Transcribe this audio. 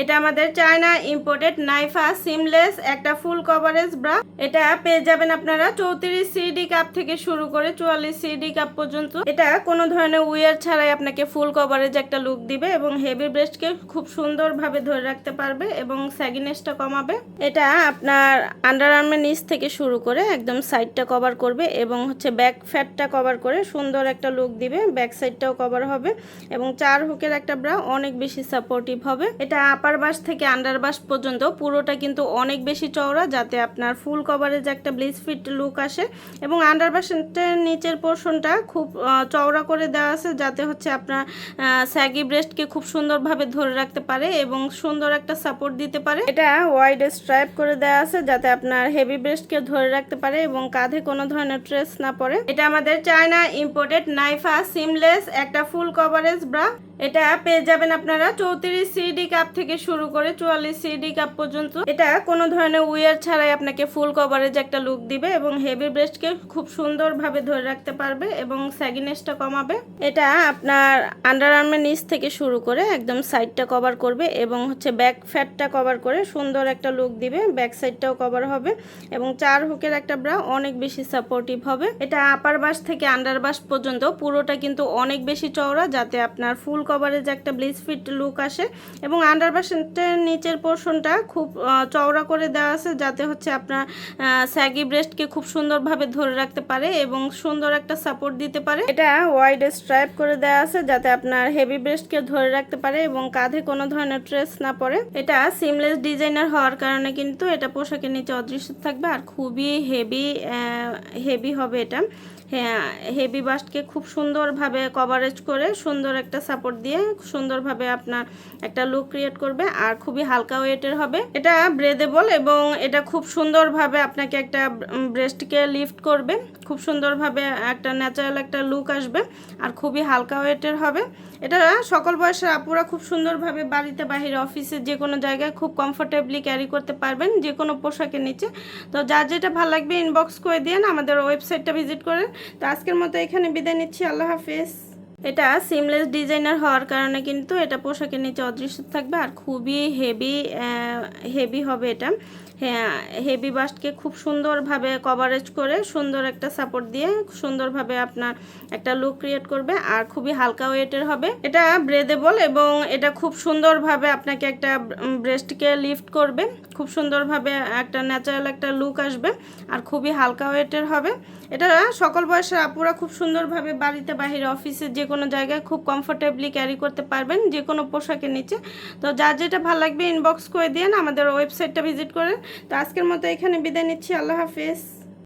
এটা আমাদের China imported নাইফা seamless একটা ফুল কভারেজ ব্রা। এটা পেয়ে যাবেন আপনারা 34 সিডি কাপ থেকে শুরু করে 44 সিডি কাপ পর্যন্ত। এটা কোনো ধরনের উইয়ার ছাড়াই আপনাকে ফুল কভারেজ একটা লুক দিবে এবং হেভি ব্রেস্টকে খুব সুন্দরভাবে ধরে রাখতে পারবে এবং স্যাগিনেসটা কমাবে। এটা আপনার আন্ডার আর্মের নিচ থেকে শুরু করে একদম সাইডটা কভার করবে এবং ব্যাক ফ্যাটটা কভার করে সুন্দর একটা লুক দিবে। ব্যাক সাইডটাও কভার হবে এবং 4 হুকের একটা ব্রা, অনেক বেশি সাপোর্টিভ হবে। এটা আপার বাস থেকে আন্ডার বাস পর্যন্ত পুরোটা কিন্তু অনেক বেশি চওড়া, যাতে আপনার ফুল কভারেজ একটা ব্লিচ ফিট লুক আসে এবং আন্ডার বাসের নিচের পোর্শনটা খুব চওড়া করে দেওয়া আছে, যাতে আপনার স্যাগি ব্রেস্টকে খুব সুন্দরভাবে ধরে রাখতে পারে এবং সুন্দর একটা সাপোর্ট দিতে পারে। এটা ওয়াইড স্ট্রাইপ করে দেওয়া আছে যাতে আপনার হেভি ব্রেস্টকে ধরে রাখতে পারে এবং কাঁধে কোনো ধরনের ট্রেস না পড়ে। এটা আমাদের চায়না ইম্পোর্টেড নাইফা সিমলেস একটা ফুল কভারেজ ব্রা। এটা পেয়ে যাবেন আপনারা 34 সিডি কাপ থেকে শুরু করে 44 সিডি কাপ পর্যন্ত। এটা কোনো ধরনের উইয়ার ছাড়াই আপনাকে ফুল কভারেজ একটা লুক দিবে এবং হেভি ব্রেস্টকে খুব সুন্দরভাবে ধরে রাখতে পারবে এবং স্যাগিনেসটা কমাবে। এটা আপনার আন্ডার আর্মের নিচ থেকে শুরু করে একদম সাইডটা কভার করবে এবং ব্যাক ফ্যাটটা কভার করে সুন্দর একটা লুক দিবে। ব্যাক সাইডটাও কভার হবে এবং 4 হুকের একটা ব্রা, অনেক বেশি সাপোর্টিভ হবে। এটা আপার বাস থেকে আন্ডার বাস পর্যন্ত পুরোটা কিন্তু অনেক বেশি চওড়া, যাতে আপনার ফুল কভারেজ একটা ব্লিচ ফিট লুক আসে এবং আন্ডার বাসের নিচের পোর্শনটা খুব চওড়া করে দেওয়া আছে, যাতে আপনার স্যাগি ব্রেস্টকে খুব সুন্দরভাবে ধরে রাখতে পারে এবং সুন্দর একটা সাপোর্ট দিতে পারে। এটা ওয়াইড স্ট্রাইপ করে দেওয়া আছে যাতে আপনার হেভি ব্রেস্টকে ধরে রাখতে পারে এবং কাঁধে কোনো ধরনের ট্রেস না পড়ে। এটা সিমলেস ডিজাইনার হওয়ার কারণে কিন্তু এটা পোশাকের নিচে অদৃশ্য থাকবে আর খুবই হেভি হবে। এটা হ্যাঁ, হেভি বাস্টকে খুব সুন্দরভাবে কভারেজ করে সুন্দর একটা সাপোর্ট দিয়ে সুন্দরভাবে আপনার একটা লুক ক্রিয়েট করবে আর খুবই হালকা ওয়েটের হবে। এটা ব্রেদেবল এবং এটা খুব সুন্দরভাবে আপনাকে একটা ব্রেস্টকে লিফট করবে, খুব সুন্দরভাবে একটা ন্যাচারাল একটা লুক আসবে আর খুবই হালকা ওয়েটের হবে। এটা সকল বয়সের আপুরা খুব সুন্দরভাবে বাড়িতে, বাহিরে, অফিসে, যে কোনো জায়গায় খুব কমফোর্টেবলি ক্যারি করতে পারবেন যে কোনো পোশাকের নিচে। তো যার যেটা ভালো লাগবে ইনবক্স করে দিন, আমাদের ওয়েবসাইটটা ভিজিট করে। তো আজকের মতো এখানে বিদায় নিচ্ছি, আল্লাহ হাফেজ। এটা সিমলেস ডিজাইনার হওয়ার কারণে কিন্তু এটা পোশাকের নিচে অদৃশ্য থাকবে আর খুবই হেভি হবে। এটা হ্যাঁ, হেভি বাস্টকে খুব সুন্দরভাবে কভারেজ করে সুন্দর একটা সাপোর্ট দিয়ে সুন্দরভাবে আপনার একটা লুক ক্রিয়েট করবে আর খুবই হালকা ওয়েটের হবে। এটা ব্রেদেবল এবং এটা খুব সুন্দরভাবে আপনাকে একটা ব্রেস্টকে লিফট করবে, খুব সুন্দরভাবে একটা ন্যাচারাল একটা লুক আসবে আর খুবই হালকা ওয়েটের হবে। এটা সকল বয়সের আপুরা খুব সুন্দরভাবে বাড়িতে, বাহিরে, অফিসে, যে কোনো জায়গায় খুব কমফোর্টেবলি ক্যারি করতে পারবেন যে কোনো পোশাকের নিচে। তো যার যেটা ভালো লাগবে ইনবক্স করে দিন, আমাদের ওয়েবসাইটটা ভিজিট করে। তো আজকের মতো এখানে বিদায় নিচ্ছি, আল্লাহ হাফেজ।